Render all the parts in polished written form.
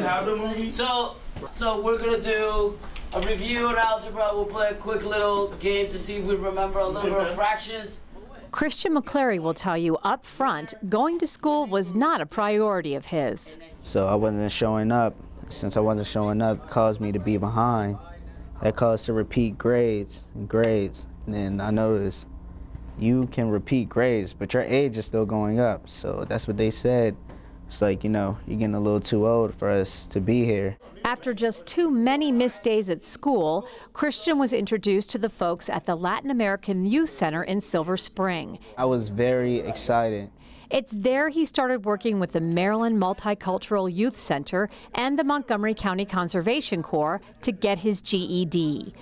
have the movie? So we're gonna do a review on algebra. We'll play a quick little game to see if we remember a little bit of fractions. Christian McClary will tell you up front, going to school was not a priority of his. So I wasn't showing up. Since I wasn't showing up, it caused me to be behind. That caused to repeat grades and grades. And then I noticed you can repeat grades, but your age is still going up. So that's what they said. It's like, you know, you're getting a little too old for us to be here. After just too many missed days at school, Christian was introduced to the folks at the Latin American Youth Center in Silver Spring. I was very excited. It's there he started working with the Maryland Multicultural Youth Center and the Montgomery County Conservation Corps to get his GED.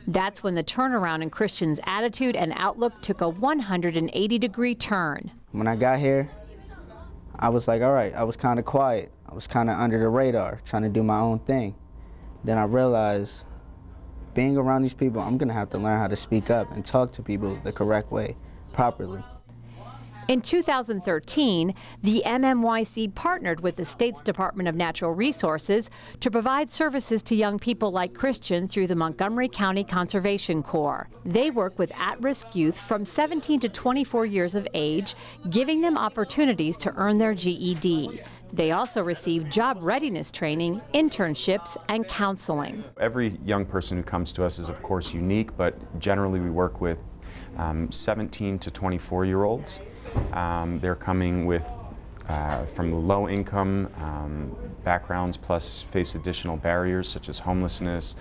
That's when the turnaround in Christian's attitude and outlook took a 180-degree turn. When I got here, I was like, all right, I was kind of quiet. I was kind of under the radar, trying to do my own thing. Then I realized, being around these people, I'm gonna have to learn how to speak up and talk to people the correct way, properly. In 2013, the MMYC partnered with the state's Department of Natural Resources to provide services to young people like Christian through the Montgomery County Conservation Corps. They work with at-risk youth from 17 to 24 years of age, giving them opportunities to earn their GED. They also receive job readiness training, internships, and counseling. Every young person who comes to us is, of course, unique, but generally we work with 17 to 24-year-olds. They're coming with from low-income backgrounds, plus face additional barriers such as homelessness,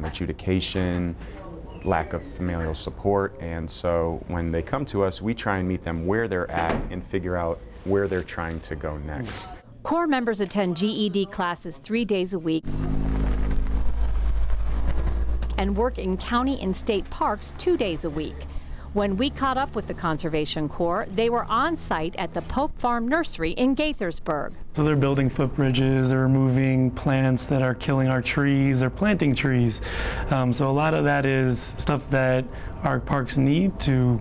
adjudication, lack of familial support. And so when they come to us, we try and meet them where they're at and figure out where they're trying to go next. Corps members attend GED classes 3 days a week and work in county and state parks 2 days a week. When we caught up with the Conservation Corps, they were on site at the Pope Farm Nursery in Gaithersburg. So they're building footbridges, they're removing plants that are killing our trees, they're planting trees. So a lot of that is stuff that our parks need to,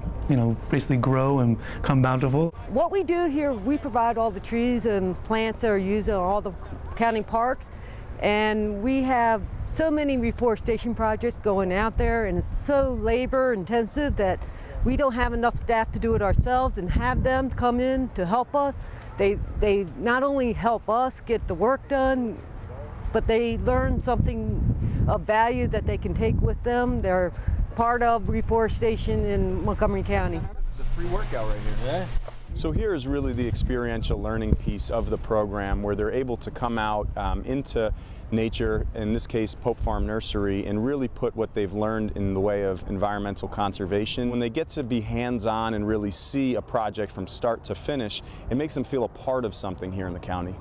basically grow and become bountiful. What we do here, we provide all the trees and plants that are used in all the county parks. And we have so many reforestation projects going out there, and it's so labor intensive that we don't have enough staff to do it ourselves, and have them come in to help us. They not only help us get the work done, but they learn something of value that they can take with them. They're part of reforestation in Montgomery County. It's a free workout right here. Yeah. So here is really the experiential learning piece of the program, where they're able to come out into nature, in this case Pope Farm Nursery, and really put what they've learned in the way of environmental conservation. When they get to be hands-on and really see a project from start to finish, it makes them feel a part of something here in the county.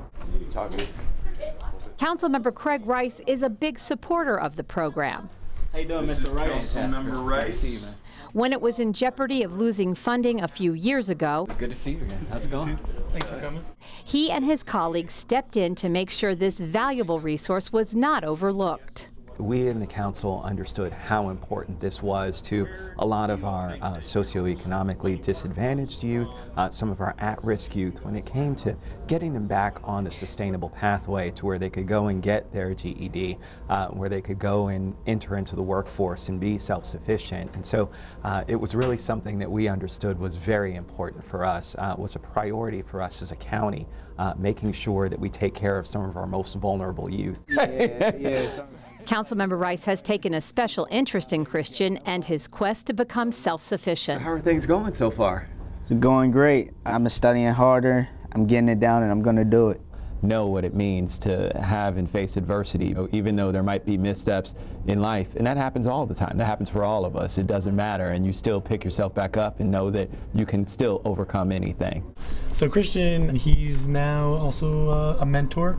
Councilmember Craig Rice is a big supporter of the program. How you doing, Mr. Rice? Councilmember Rice. When it was in jeopardy of losing funding a few years ago, Good to see you again. How's it going? Thanks for coming. he and his colleagues stepped in to make sure this valuable resource was not overlooked. We in the council understood how important this was to a lot of our socioeconomically disadvantaged youth, some of our at-risk youth, when it came to getting them back on a sustainable pathway to where they could go and get their GED, where they could go and enter into the workforce and be self-sufficient. And so it was really something that we understood was very important for us, was a priority for us as a county, making sure that we take care of some of our most vulnerable youth. Councilmember Rice has taken a special interest in Christian and his quest to become self-sufficient. How are things going so far? It's going great. I'm studying harder, I'm getting it down, and I'm gonna do it. Know what it means to have and face adversity, even though there might be missteps in life, and that happens all the time. That happens for all of us. It doesn't matter, and you still pick yourself back up and know that you can still overcome anything. So Christian, he's now also a mentor.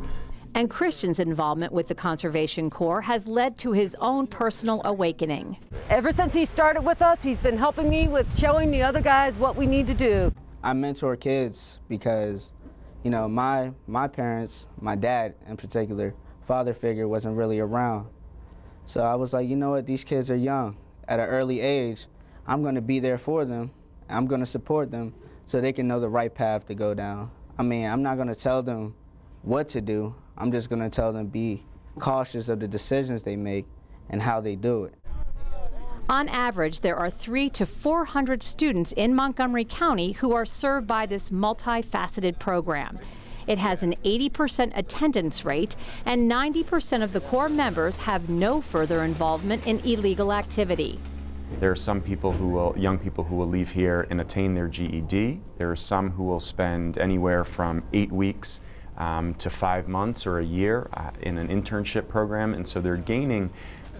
And Christian's involvement with the Conservation Corps has led to his own personal awakening. Ever since he started with us, he's been helping me with showing the other guys what we need to do. I mentor kids because, my parents, my dad in particular, father figure wasn't really around. So I was like, you know what, these kids are young. At an early age, I'm gonna be there for them. I'm gonna support them so they can know the right path to go down. I'm not gonna tell them what to do, I'm just going to tell them be cautious of the decisions they make and how they do it. On average, there are 300 to 400 students in Montgomery County who are served by this multifaceted program. It has an 80% attendance rate, and 90% of the core members have no further involvement in illegal activity. There are some people young people who will leave here and attain their GED. There are some who will spend anywhere from 8 weeks to 5 months or a year in an internship program, and so they're gaining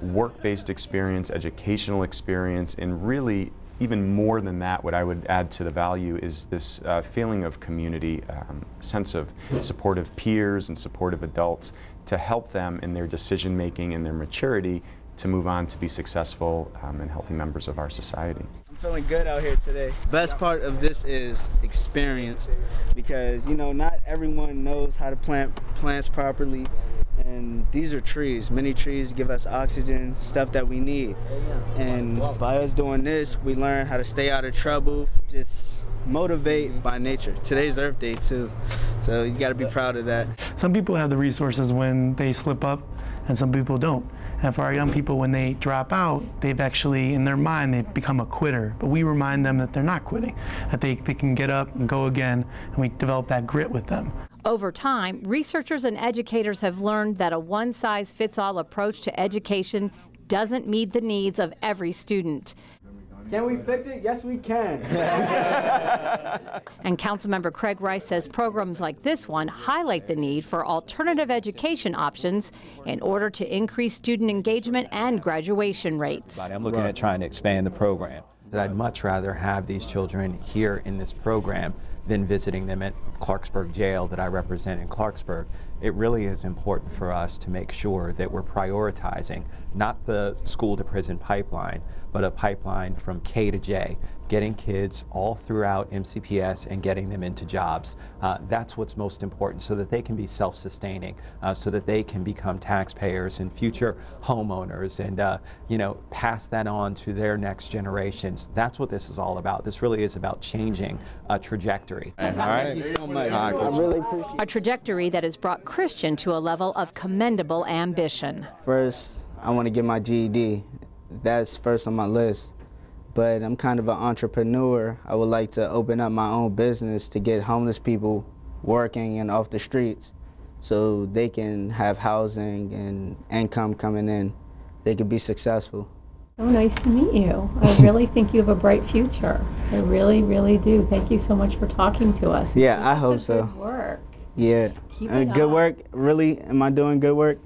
work-based experience, educational experience, and really even more than that, what I would add to the value is this feeling of community, sense of supportive peers and supportive adults to help them in their decision making and their maturity to move on to be successful and healthy members of our society. I'm feeling good out here today. Best part of this is experience, because not everyone knows how to plant plants properly, and these are trees. Many trees give us oxygen, stuff that we need, and by us doing this we learn how to stay out of trouble, just motivate by nature. Today's Earth Day too, so you got to be proud of that. Some people have the resources when they slip up, and some people don't. And for our young people, when they drop out, they've actually, in their mind, they've become a quitter. But we remind them that they're not quitting, that they can get up and go again, and we develop that grit with them. Over time, researchers and educators have learned that a one-size-fits-all approach to education doesn't meet the needs of every student. Can we fix it? Yes, we can. And Councilmember Craig Rice says programs like this one highlight the need for alternative education options in order to increase student engagement and graduation rates. I'm looking at trying to expand the program. I'd much rather have these children here in this program than visiting them at Clarksburg Jail that I represent in Clarksburg. It really is important for us to make sure that we're prioritizing not the school to prison pipeline, but a pipeline from K to J, getting kids all throughout MCPS and getting them into jobs. That's what's most important, so that they can be self-sustaining, so that they can become taxpayers and future homeowners, and pass that on to their next generations. That's what this is all about. This really is about changing a trajectory. All right. Thank you so much. I really appreciate it. A trajectory that has brought Christian to a level of commendable ambition. First, I want to get my GED. That's first on my list. But I'm kind of an entrepreneur. I would like to open up my own business to get homeless people working and off the streets so they can have housing and income coming in. They could be successful. So nice to meet you. I really think you have a bright future. I really, really do. Thank you so much for talking to us. Yeah, I hope so. Good work. Yeah. Keep it good up. work? Really? Am I doing good work?